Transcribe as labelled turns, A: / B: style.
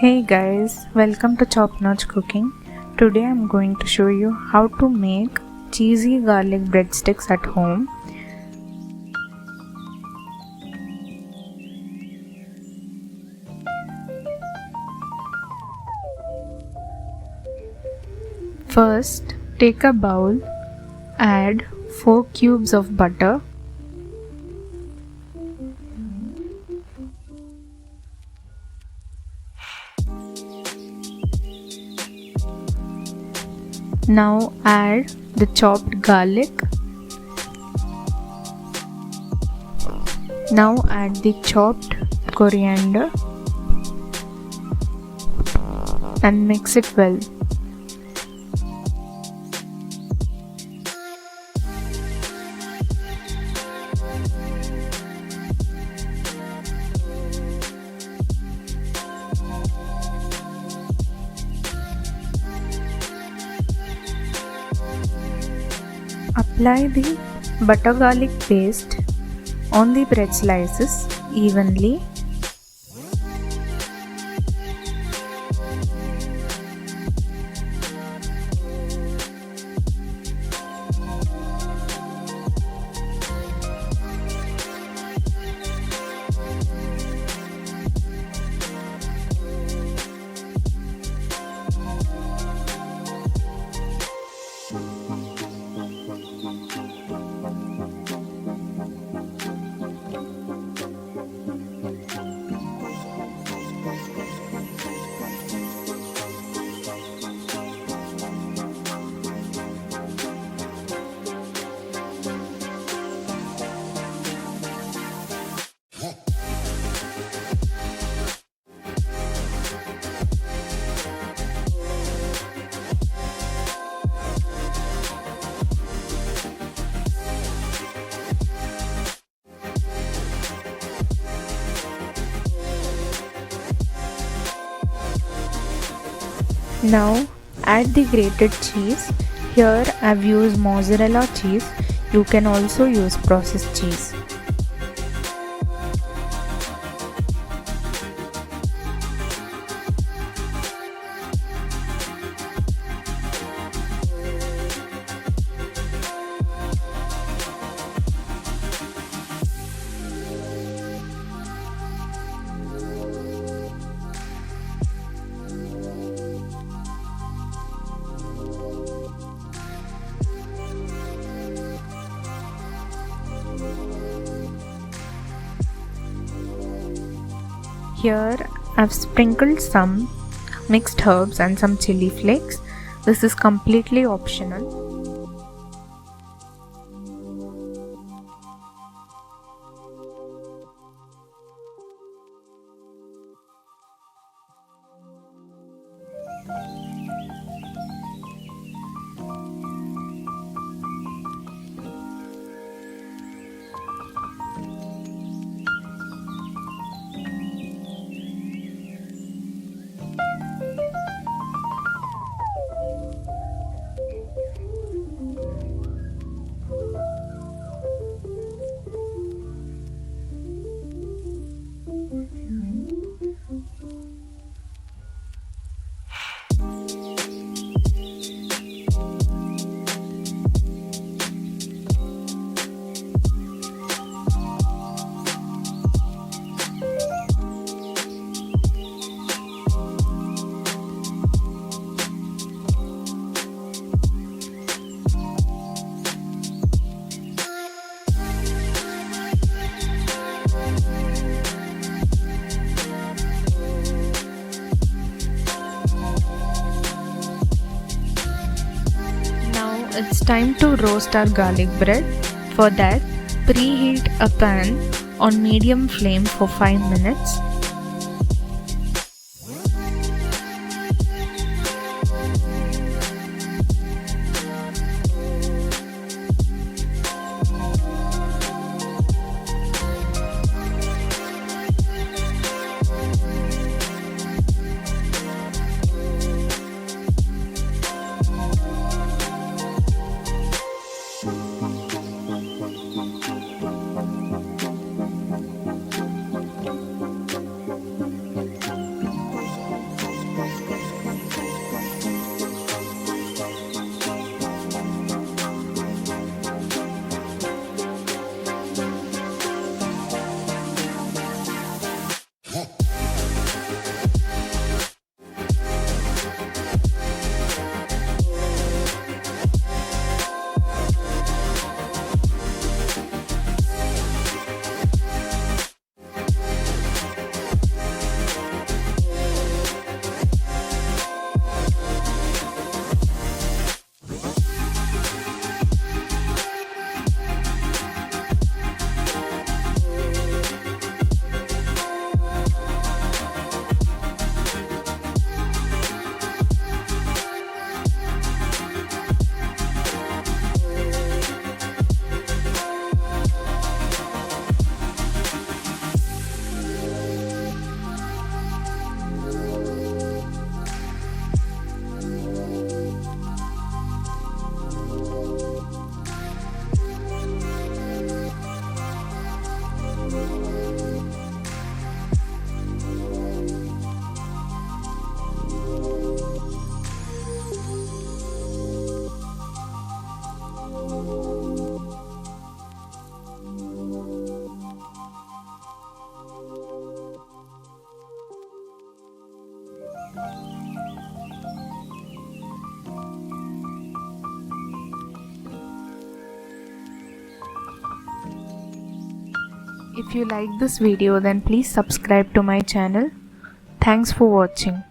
A: Hey guys, welcome to Top Notch Cooking. Today I'm going to show you how to make cheesy garlic breadsticks at home. First, take a bowl, add 4 cubes of butter, now add the chopped garlic. Now add the chopped coriander and mix it well. Apply the butter garlic paste on the bread slices evenly. Now add the grated cheese. Here I've used mozzarella cheese. You can also use processed cheese. Here I've sprinkled some mixed herbs and some chili flakes. This is completely optional. It's time to roast our garlic bread. For that, preheat a pan on medium flame for 5 minutes. If you like this video, then please subscribe to my channel. Thanks for watching.